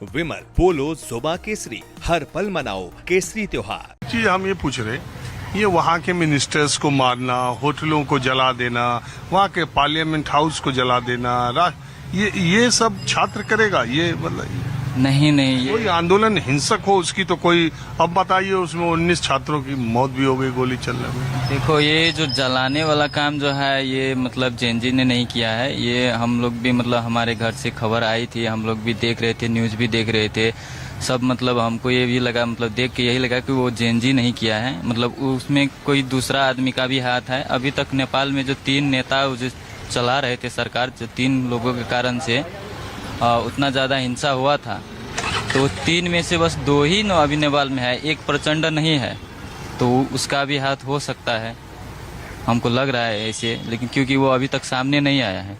विमल पोलो जोबा केसरी, हर पल मनाओ केसरी त्योहार। जी हम ये पूछ रहे, ये वहाँ के मिनिस्टर्स को मारना, होटलों को जला देना, वहाँ के पार्लियामेंट हाउस को जला देना, ये सब छात्र करेगा? ये मतलब नहीं कोई आंदोलन हिंसक हो उसकी तो कोई, अब बताइए उसमें 19 छात्रों की मौत भी हो गई गोली चलने में। देखो, ये जो जलाने वाला काम जो है ये मतलब जेएनजी ने नहीं किया है। ये हम लोग भी मतलब हमारे घर से खबर आई थी, हम लोग भी देख रहे थे, न्यूज भी देख रहे थे सब। मतलब हमको ये भी लगा, मतलब देख के यही लगा कि वो जेएनजी नहीं किया है, मतलब उसमें कोई दूसरा आदमी का भी हाथ है। अभी तक नेपाल में जो 3 नेता जो चला रहे थे सरकार, जो 3 लोगों के कारण से उतना ज्यादा हिंसा हुआ था, तो 3 में से बस 2 ही अभी नेपाल में है, एक प्रचंड नहीं है, तो उसका भी हाथ हो सकता है, हमको लग रहा है ऐसे। लेकिन क्योंकि वो अभी तक सामने नहीं आया है।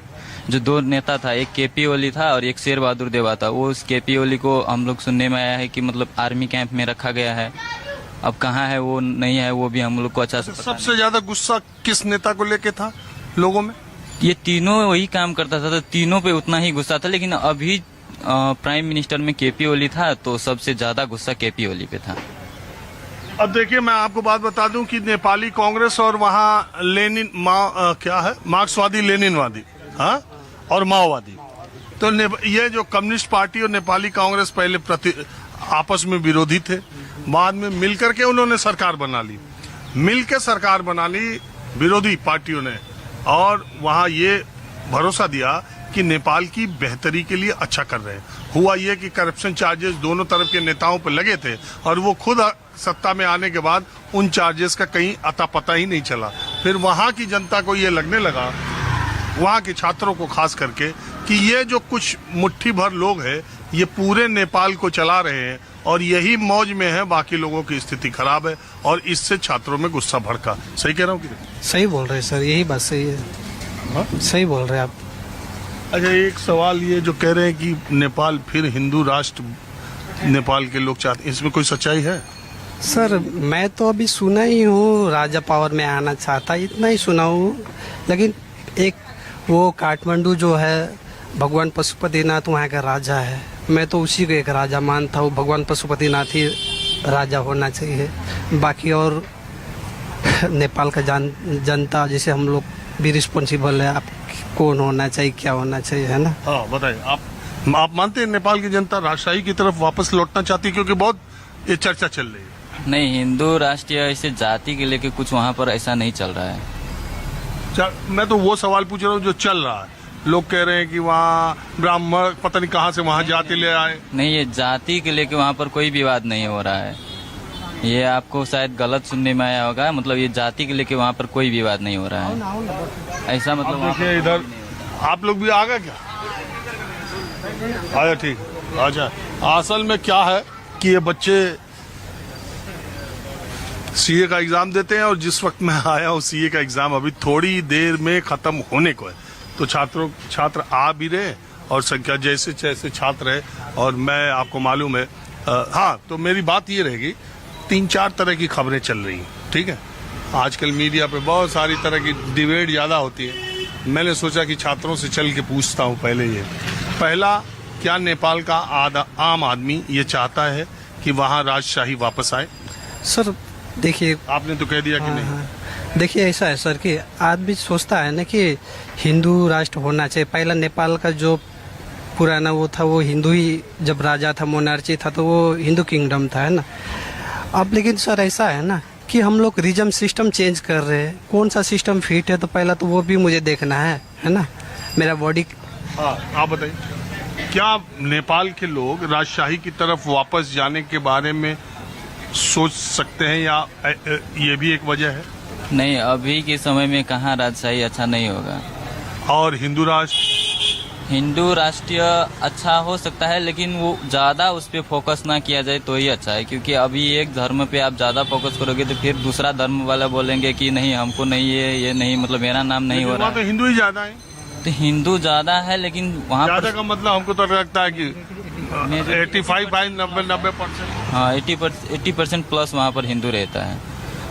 जो 2 नेता था, एक केपी ओली था और एक शेर बहादुर देवा था, वो उस केपी ओली को हम लोग सुनने में आया है कि मतलब आर्मी कैंप में रखा गया है। अब कहाँ है वो नहीं है, वो भी हम लोग को अच्छा से पता सबसे ज्यादा गुस्सा किस नेता को लेके था लोगों में? ये तीनों वही काम करता था, तो तीनों पे उतना ही गुस्सा था। लेकिन अभी प्राइम मिनिस्टर में केपी ओली था, तो सबसे ज्यादा गुस्सा केपी ओली पे था। अब देखिए, मैं आपको बात बता दूं कि नेपाली कांग्रेस और वहाँ लेनिन क्या है, मार्क्सवादी लेनिनवादी, हाँ, और माओवादी, तो ये जो कम्युनिस्ट पार्टी और नेपाली कांग्रेस पहले आपस में विरोधी थे, बाद में मिलकर के उन्होंने सरकार बना ली, मिलकर सरकार बना ली विरोधी पार्टियों ने, और वहाँ ये भरोसा दिया कि नेपाल की बेहतरी के लिए अच्छा कर रहे हैं। हुआ ये कि करप्शन चार्जेस दोनों तरफ के नेताओं पर लगे थे, और वो खुद सत्ता में आने के बाद उन चार्जेस का कहीं अता पता ही नहीं चला। फिर वहाँ की जनता को ये लगने लगा, वहाँ के छात्रों को खास करके, कि ये जो कुछ मुट्ठी भर लोग हैं ये पूरे नेपाल को चला रहे हैं, और यही मौज में है, बाकी लोगों की स्थिति खराब है, और इससे छात्रों में गुस्सा भड़का। सही कह रहा हूँ कि सही बोल रहे हैं सर, यही बात सही है। हाँ? सही बोल रहे हैं आप। अच्छा, एक सवाल ये जो कह रहे हैं कि नेपाल फिर हिंदू राष्ट्र नेपाल के लोग चाहते हैं, इसमें कोई सच्चाई है? सर मैं तो अभी सुना ही हूँ, राजा पावर में आना चाहता, इतना ही सुना हूँ। लेकिन एक वो काठमांडू जो है, भगवान पशुपतिनाथ वहाँ का राजा है, मैं तो उसी को एक राजा मानता हूँ। भगवान पशुपतिनाथ ही राजा होना चाहिए। बाकी और नेपाल का जनता जैसे हम लोग भी रिस्पॉन्सिबल है, आप कौन होना चाहिए, क्या होना चाहिए, है ना? हाँ बताइए, आप मानते हैं नेपाल की जनता राजशाही की तरफ वापस लौटना चाहती है? क्योंकि बहुत ये चर्चा चल रही है। नहीं, हिंदू राष्ट्रीय ऐसे जाति के लेके कुछ वहाँ पर ऐसा नहीं चल रहा है। मैं तो वो सवाल पूछ रहा हूँ जो चल रहा है। लोग कह रहे हैं कि वहाँ ब्राह्मण पता नहीं कहाँ से वहाँ जाति ले आए। नहीं, ये जाति के लेके वहाँ पर कोई विवाद नहीं हो रहा है। ये आपको शायद गलत सुनने में आया होगा, मतलब ये जाति के लेके वहाँ पर कोई विवाद नहीं हो रहा है, ऐसा मतलब। देखिए इधर आप लोग भी आ गए क्या? आया, ठीक। अच्छा, असल में क्या है कि ये बच्चे सीए का एग्जाम देते हैं, और जिस वक्त मैं आया हूँ सीए का एग्जाम अभी थोड़ी देर में खत्म होने को है, तो छात्र आ भी रहे, और संख्या जैसे जैसे छात्र है, और मैं आपको मालूम है, हाँ, तो मेरी बात ये रहेगी, 3-4 तरह की खबरें चल रही हैं, ठीक है? आजकल मीडिया पे बहुत सारी तरह की डिबेट ज्यादा होती है। मैंने सोचा कि छात्रों से चल के पूछता हूँ पहले ये, पहला, क्या नेपाल का आम आदमी ये चाहता है कि वहाँ राजशाही वापस आए? सर देखिए, आपने तो कह दिया कि नहीं। देखिए ऐसा है सर कि आदमी सोचता है ना कि हिंदू राष्ट्र होना चाहिए। पहला नेपाल का जो पुराना वो था, वो हिंदू ही जब राजा था, मोनार्ची था, तो वो हिंदू किंगडम था, है ना? अब लेकिन सर ऐसा है ना कि हम लोग रिजम सिस्टम चेंज कर रहे हैं। कौन सा सिस्टम फिट है, तो पहला तो वो भी मुझे देखना है ना? मेरा बॉडी। हाँ, आप बताइए, क्या नेपाल के लोग राजशाही की तरफ वापस जाने के बारे में सोच सकते हैं, या ये भी एक वजह है? नहीं, अभी के समय में कहाँ राजशाही अच्छा नहीं होगा। और हिंदू राष्ट्रीय अच्छा हो सकता है, लेकिन वो ज्यादा उस पर फोकस ना किया जाए तो ही अच्छा है। क्योंकि अभी एक धर्म पे आप ज्यादा फोकस करोगे तो फिर दूसरा धर्म वाला बोलेंगे कि नहीं, हमको नहीं, ये नहीं, मतलब मेरा नाम नहीं हो रहा। तो हिंदू ही ज्यादा है। तो हिंदू ज्यादा है, लेकिन वहाँ ज्यादा का मतलब हमको तो लगता है कि 85-90%। हाँ, 80% प्लस वहाँ पर हिंदू रहता है।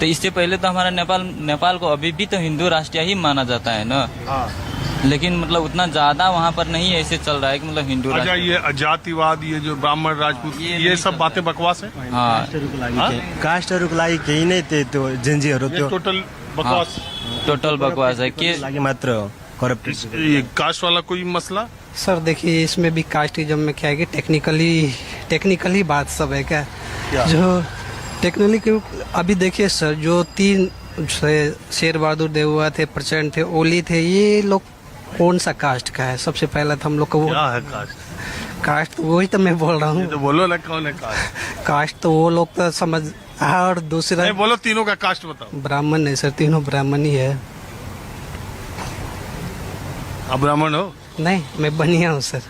तो इससे पहले तो हमारा नेपाल को अभी भी तो हिंदू राष्ट्रीय ही माना जाता है ना। हाँ। लेकिन मतलब उतना ज्यादा वहाँ पर नहीं ऐसे चल रहा है कि मतलब हिंदू अच्छा, राष्ट्र। ये जातिवाद, ये जो ब्राह्मण राजपूत, ये सब बातें बकवास है। हाँ कास्टहरूको लागि केही नै त्यो जेन्जीहरू ये त्यो टोटल बकवास। टोटल बकवास है कि लागि मात्र हो करप्ट। ये कास्ट वाला कोई मसला? सर देखिए, इसमें भी कास्टिज्म में क्या है कि टेक्निकली बात सब है क्या, जो टेक्निकली अभी देखिए सर, जो 3 शेर बहादुर देववा थे, प्रचंड थे, ओली थे, ये लोग कौन सा कास्ट का है? सबसे पहला तो हम लोग को वो क्या है कास्ट? कास्ट, वही तो मैं बोल रहा ये हूँ। तो बोलो ना, कौन है कास्ट? कास्ट तो वो लोग तो समझ, और दूसरा नहीं बोलो, तीनों का कास्ट बताओ। ब्राह्मण है सर, तीनों ब्राह्मण ही है। आप ब्राह्मण हो? नहीं, मैं बनिया हूँ सर।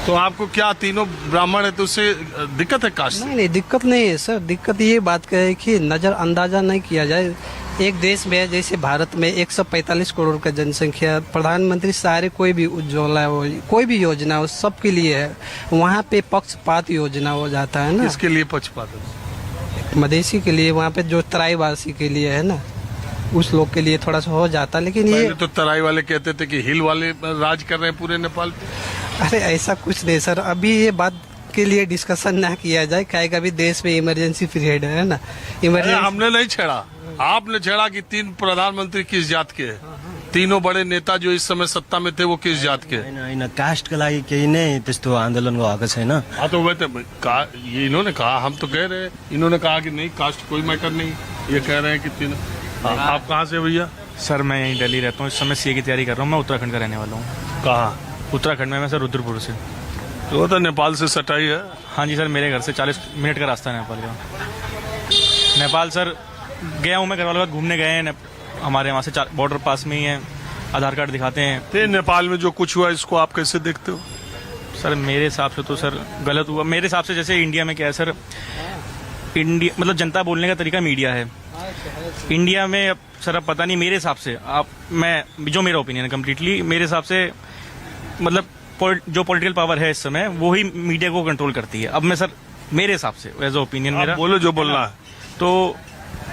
तो आपको क्या, तीनों ब्राह्मण है तो उससे दिक्कत है कास्ट? नहीं, दिक्कत नहीं है सर। दिक्कत ये बात का है कि नजर अंदाजा नहीं किया जाए। एक देश में जैसे भारत में 145 करोड़ का जनसंख्या, प्रधानमंत्री सारे कोई भी उज्ज्वला हो, कोई भी योजना हो, सबके लिए है। वहाँ पे पक्षपात योजना हो जाता है ना, किसके लिए पक्षपात? मधेसी के लिए, वहाँ पे जो तराईवासी के लिए है ना, उस लोग के लिए थोड़ा सा हो जाता। लेकिन ये पहले तो तराई वाले कहते थे कि हिल वाले राज कर रहे हैं पूरे नेपाल पे। अरे ऐसा कुछ नहीं सर, अभी ये बात के लिए डिस्कशन ना किया जाए, क्या कि अभी देश में इमरजेंसी पीरियड है ना। अरे इमरजेंसी हमने नहीं छेड़ा, आपने छेड़ा कि 3 प्रधानमंत्री किस जात के हैं। तीनों बड़े नेता जो इस समय सत्ता में थे वो किस जात के हैं? होइन होइन कास्टको लागि केही नै त्यस्तो आन्दोलन भएको छैन। हाँ तो वह तो ये इन्होंने कहा, हम तो कह रहे हैं, इन्होंने कहा कि नहीं कास्ट कोई मैटर नहीं, ये कह रहे हैं कि तीनों। आप कहाँ से भैया? सर मैं यहीं दिल्ली रहता हूँ, इस समय सीए की तैयारी कर रहा हूँ। मैं उत्तराखंड का रहने वाला हूँ। कहाँ? उत्तराखंड में मैं सर रुद्रपुर से। तो वो तो नेपाल से सटाई है। हाँ जी सर, मेरे घर से 40 मिनट का रास्ता है नेपाल का। नेपाल सर गया हूँ मैं, घर वालों के साथ घूमने गए हैं। हमारे वहाँ से बॉर्डर पास में ही है, आधार कार्ड दिखाते हैं। तो नेपाल में जो कुछ हुआ इसको आप कैसे देखते हो? सर मेरे हिसाब से तो सर गलत हुआ। मेरे हिसाब से जैसे इंडिया में क्या है सर, इंडिया मतलब जनता बोलने का तरीका मीडिया है। इंडिया में अब सर अब पता नहीं, मेरे हिसाब से जो मेरा ओपिनियन है कम्प्लीटली, मेरे हिसाब से मतलब जो पॉलिटिकल पावर है इस समय वो ही मीडिया को कंट्रोल करती है। अब मैं सर मेरे हिसाब से एज ओपिनियन मेरा, बोलो जो बोलना है। तो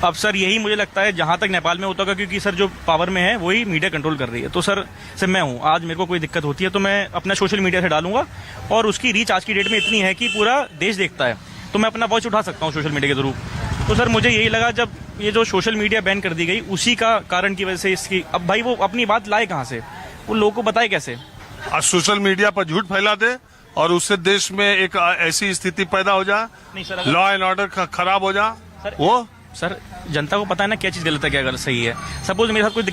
अब सर यही मुझे लगता है जहां तक नेपाल में होता होगा, क्योंकि सर जो पावर में है वही मीडिया कंट्रोल कर रही है। तो सर मैं हूं, आज मेरे को कोई दिक्कत होती है तो मैं अपना सोशल मीडिया से डालूंगा, और उसकी रीच आज की डेट में इतनी है कि पूरा देश देखता है, तो मैं अपना वॉइस उठा सकता हूँ सोशल मीडिया के थ्रू। तो सर मुझे यही लगा जब ये जो सोशल मीडिया बैन कर दी गई, उसी का कारण की वजह से इसकी, अब भाई वो अपनी बात लाए कहाँ से, वो लोगों को बताए कैसे? आज सोशल मीडिया पर झूठ फैला दे और उससे देश में एक ऐसी स्थिति पैदा हो नहीं सर, जाए, लॉ एंड ऑर्डर खराब हो जाए। वो सर जनता को पता है ना क्या चीज गलत है क्या गलत सही है। सपोज मेरे साथ कोई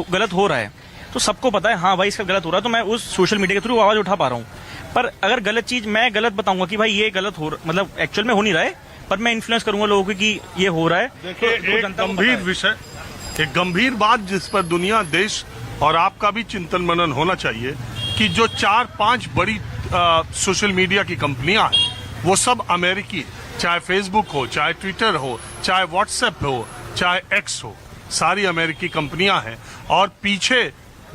गलत हो रहा है तो सबको पता है, हाँ भाई इसका गलत हो रहा है, तो मैं उस सोशल मीडिया के थ्रू आवाज उठा पा रहा हूँ। पर अगर गलत चीज मैं गलत बताऊंगा कि भाई ये गलत हो, मतलब एक्चुअल में हो नहीं रहा है, पर मैं इन्फ्लुएंस करूंगा लोगों को कि ये हो रहा है। देखिए, तो एक जनता को गंभीर पता है। विषय, एक गंभीर बात जिस पर दुनिया, देश और आपका भी चिंतन मनन होना चाहिए कि जो 4-5 बड़ी सोशल मीडिया की कंपनियां हैं वो सब अमेरिकी है। चाहे फेसबुक हो, चाहे ट्विटर हो, चाहे व्हाट्सएप हो, चाहे एक्स हो, सारी अमेरिकी कंपनियां हैं। और पीछे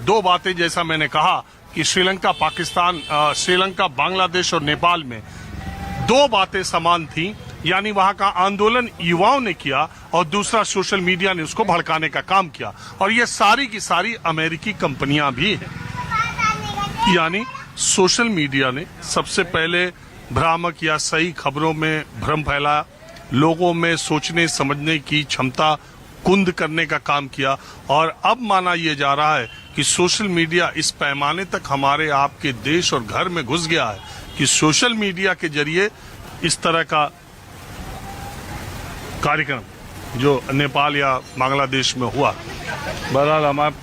2 बातें, जैसा मैंने कहा कि श्रीलंका, पाकिस्तान, श्रीलंका, बांग्लादेश और नेपाल में 2 बातें समान थी, यानी वहां का आंदोलन युवाओं ने किया और दूसरा सोशल मीडिया ने उसको भड़काने का काम किया। और ये सारी की सारी अमेरिकी कंपनियां भी हैं। यानी सोशल मीडिया ने सबसे पहले भ्रामक या सही खबरों में भ्रम फैलाया, लोगों में सोचने समझने की क्षमता कुंद करने का काम किया। और अब माना यह जा रहा है कि सोशल मीडिया इस पैमाने तक हमारे आपके देश और घर में घुस गया है कि सोशल मीडिया के जरिए इस तरह का कार्यक्रम जो नेपाल या बांग्लादेश में हुआ, बहरहाल हमारे